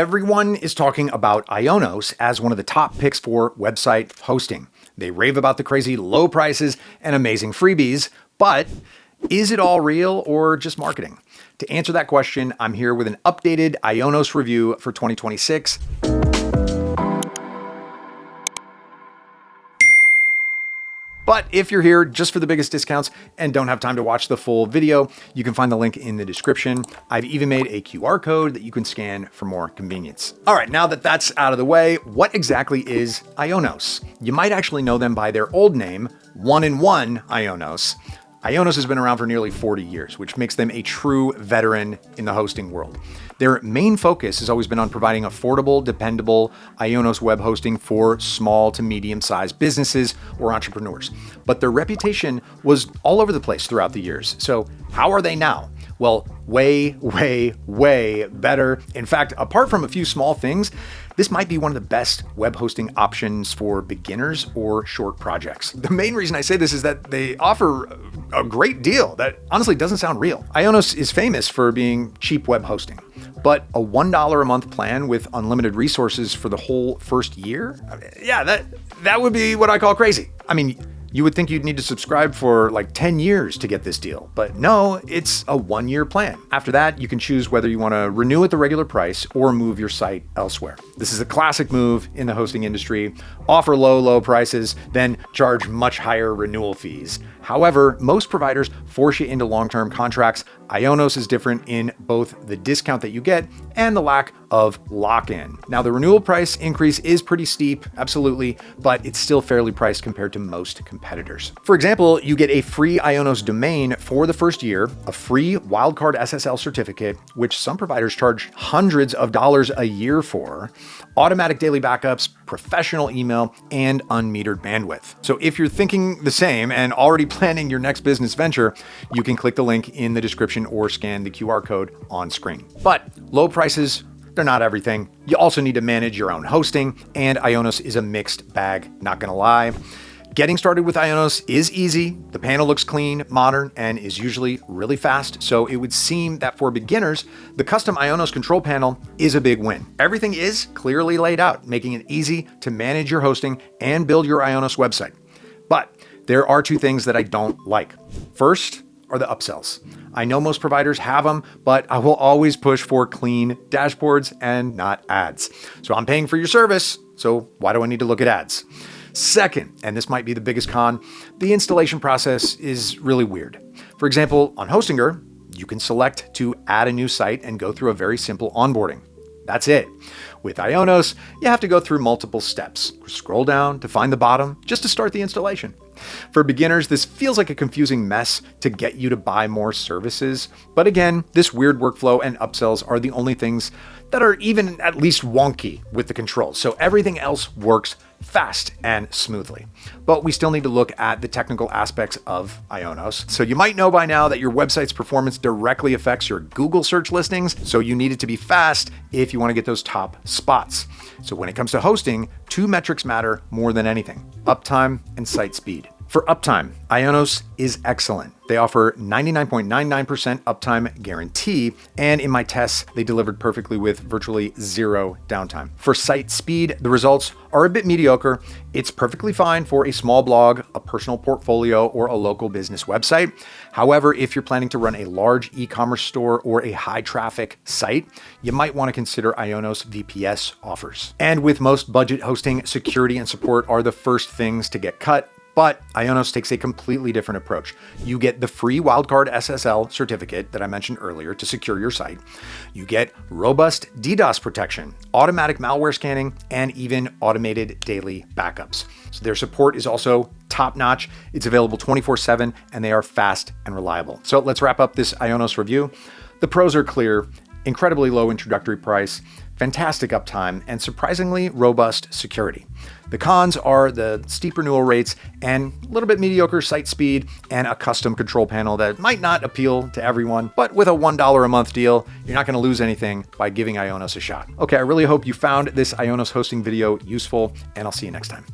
Everyone is talking about IONOS as one of the top picks for website hosting. They rave about the crazy low prices and amazing freebies, but is it all real or just marketing? To answer that question, I'm here with an updated IONOS review for 2026. But if you're here just for the biggest discounts and don't have time to watch the full video, you can find the link in the description. I've even made a QR code that you can scan for more convenience. All right, now that that's out of the way, what exactly is IONOS? You might actually know them by their old name, 1-in-1 IONOS. IONOS has been around for nearly 40 years, which makes them a true veteran in the hosting world. Their main focus has always been on providing affordable, dependable IONOS web hosting for small to medium-sized businesses or entrepreneurs. But their reputation was all over the place throughout the years. So how are they now? Well, way better. In fact, apart from a few small things, this might be one of the best web hosting options for beginners or short projects. The main reason I say this is that they offer a great deal that honestly doesn't sound real. IONOS is famous for being cheap web hosting, but a $1 a month plan with unlimited resources for the whole first year? Yeah, that would be what I call crazy. I mean, you would think you'd need to subscribe for like 10 years to get this deal, but no, it's a 1-year plan. After that, you can choose whether you want to renew at the regular price or move your site elsewhere. This is a classic move in the hosting industry. Offer low prices, then charge much higher renewal fees. However, most providers force you into long-term contracts. IONOS is different in both the discount that you get and the lack of lock-in. Now, the renewal price increase is pretty steep, absolutely, but it's still fairly priced compared to most competitors. For example, you get a free IONOS domain for the first year, a free wildcard SSL certificate, which some providers charge hundreds of dollars a year for, automatic daily backups, professional email, and unmetered bandwidth. So if you're thinking the same and already planning your next business venture, you can click the link in the description or scan the QR code on screen. But low prices, they're not everything. You also need to manage your own hosting, and IONOS is a mixed bag, not gonna lie. Getting started with IONOS is easy. The panel looks clean, modern, and is usually really fast. So it would seem that for beginners, the custom IONOS control panel is a big win. Everything is clearly laid out, making it easy to manage your hosting and build your IONOS website. But there are two things that I don't like. First are the upsells. I know most providers have them, but I will always push for clean dashboards and not ads. So I'm paying for your service, so why do I need to look at ads? Second, and this might be the biggest con, the installation process is really weird. For example, on Hostinger, you can select to add a new site and go through a very simple onboarding. That's it. With IONOS, you have to go through multiple steps. Scroll down to find the bottom just to start the installation. For beginners, this feels like a confusing mess to get you to buy more services. But again, this weird workflow and upsells are the only things that are even at least wonky with the controls. So everything else works fast and smoothly. But we still need to look at the technical aspects of IONOS. So you might know by now that your website's performance directly affects your Google search listings. So you need it to be fast if you want to get those top spots. So when it comes to hosting, two metrics matter more than anything: uptime and site speed. For uptime, IONOS is excellent. They offer 99.99% uptime guarantee, and in my tests, they delivered perfectly with virtually zero downtime. For site speed, the results are a bit mediocre. It's perfectly fine for a small blog, a personal portfolio, or a local business website. However, if you're planning to run a large e-commerce store or a high-traffic site, you might want to consider IONOS VPS offers. And with most budget hosting, security and support are the first things to get cut. But IONOS takes a completely different approach. You get the free wildcard SSL certificate that I mentioned earlier to secure your site. You get robust DDoS protection, automatic malware scanning, and even automated daily backups. So their support is also top-notch. It's available 24/7, and they are fast and reliable. So let's wrap up this IONOS review. The pros are clear: incredibly low introductory price, fantastic uptime, and surprisingly robust security. The cons are the steep renewal rates and a little bit mediocre site speed and a custom control panel that might not appeal to everyone, but with a $1 a month deal, you're not going to lose anything by giving IONOS a shot. Okay, I really hope you found this IONOS hosting video useful, and I'll see you next time.